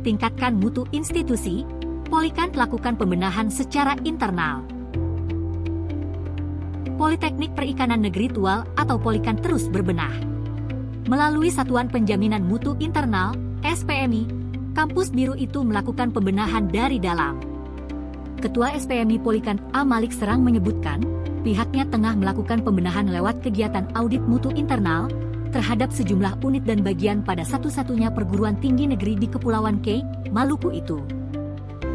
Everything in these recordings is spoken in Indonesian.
Tingkatkan mutu institusi, Polikan lakukan pembenahan secara internal. Politeknik Perikanan Negeri Tual atau Polikan terus berbenah. Melalui Satuan Penjaminan Mutu Internal, SPMI, kampus biru itu melakukan pembenahan dari dalam. Ketua SPMI Polikan A. Malik Serang menyebutkan, pihaknya tengah melakukan pembenahan lewat kegiatan audit mutu internal terhadap sejumlah unit dan bagian pada satu-satunya perguruan tinggi negeri di Kepulauan K, Maluku itu.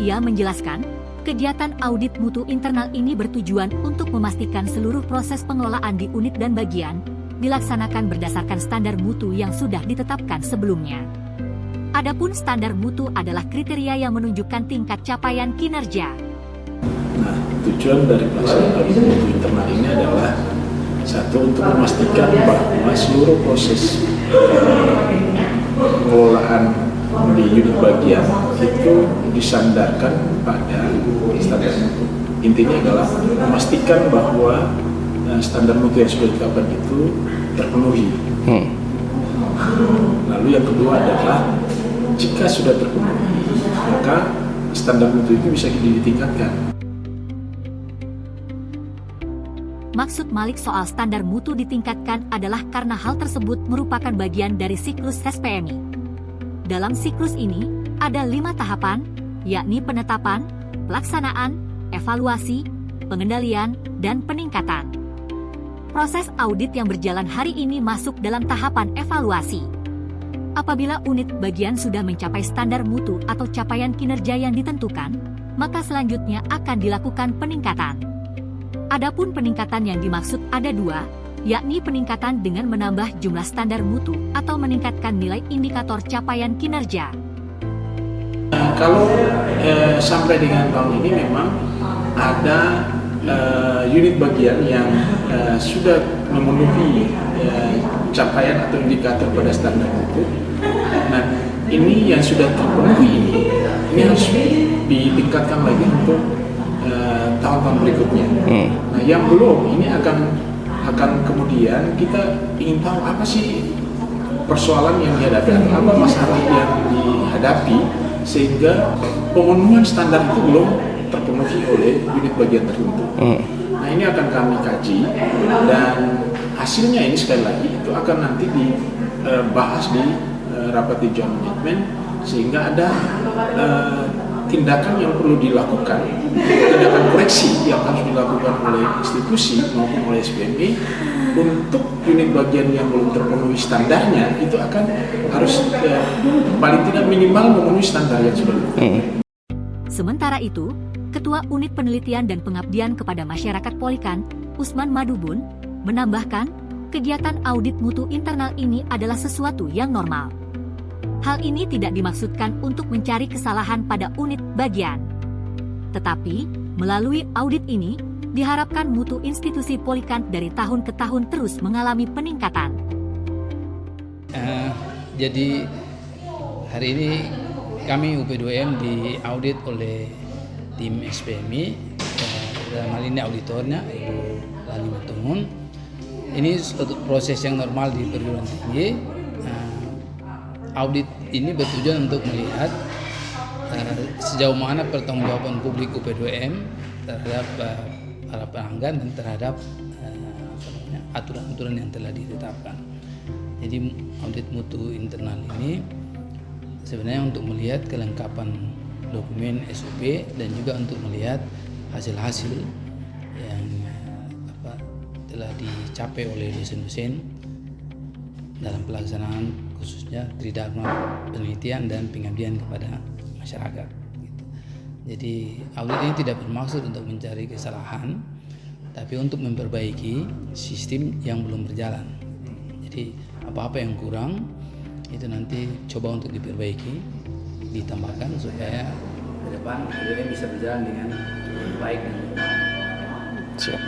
Ia menjelaskan, kegiatan audit mutu internal ini bertujuan untuk memastikan seluruh proses pengelolaan di unit dan bagian dilaksanakan berdasarkan standar mutu yang sudah ditetapkan sebelumnya. Adapun standar mutu adalah kriteria yang menunjukkan tingkat capaian kinerja. Nah, tujuan dari pelaksanaan audit mutu internal ini adalah satu, untuk memastikan bahwa seluruh proses pengelolaan di unit bagian itu disandarkan pada standar mutu. Intinya adalah memastikan bahwa standar mutu yang sudah ditetapkan itu terpenuhi. Lalu yang kedua adalah jika sudah terpenuhi, maka standar mutu itu bisa ditingkatkan. Maksud Malik soal standar mutu ditingkatkan adalah karena hal tersebut merupakan bagian dari siklus SPMI. Dalam siklus ini, ada 5 tahapan, yakni penetapan, pelaksanaan, evaluasi, pengendalian, dan peningkatan. Proses audit yang berjalan hari ini masuk dalam tahapan evaluasi. Apabila unit bagian sudah mencapai standar mutu atau capaian kinerja yang ditentukan, maka selanjutnya akan dilakukan peningkatan. Adapun peningkatan yang dimaksud ada 2, yakni peningkatan dengan menambah jumlah standar mutu atau meningkatkan nilai indikator capaian kinerja. Kalau sampai dengan tahun ini memang ada unit bagian yang sudah memenuhi capaian atau indikator pada standar mutu. Nah, ini yang sudah terpenuhi ini harus ditingkatkan lagi untuk tahun-tahun berikutnya. Nah, yang belum ini akan kemudian kita ingin tahu apa sih persoalan yang dihadapi atau apa masalah yang dihadapi sehingga pemenuhan standar itu belum terpenuhi oleh unit bagian tertentu. Nah, ini akan kami kaji dan hasilnya ini sekali lagi itu akan nanti dibahas di rapat di Joint Management sehingga ada tindakan yang perlu dilakukan, tindakan koreksi yang harus dilakukan oleh institusi maupun oleh SPMI untuk unit bagian yang belum terpenuhi standarnya itu akan harus paling tidak minimal memenuhi standar yang sudah ditetapkan. Sementara itu, Ketua Unit Penelitian dan Pengabdian kepada Masyarakat Polikan, Usman Madubun, menambahkan, kegiatan audit mutu internal ini adalah sesuatu yang normal. Hal ini tidak dimaksudkan untuk mencari kesalahan pada unit bagian. Tetapi, melalui audit ini, diharapkan mutu institusi Polikan dari tahun ke tahun terus mengalami peningkatan. Jadi, hari ini kami UP2M diaudit oleh tim SPMI, dalam hal ini auditornya Ibu Lani Matumun. Ini suatu proses yang normal di perguruan tinggi. Audit ini bertujuan untuk melihat sejauh mana pertanggungjawaban publik UP2M terhadap para pelanggan dan terhadap aturan-aturan yang telah ditetapkan. Jadi audit mutu internal ini sebenarnya untuk melihat kelengkapan dokumen SOP dan juga untuk melihat hasil-hasil yang telah dicapai oleh dosen-dosen dalam pelaksanaan khususnya tridharma penelitian dan pengabdian kepada masyarakat. Jadi audit ini tidak bermaksud untuk mencari kesalahan, tapi untuk memperbaiki sistem yang belum berjalan. Jadi apa-apa yang kurang itu nanti coba untuk diperbaiki, ditambahkan supaya ke depan bisa berjalan dengan baik dan normal. Siap.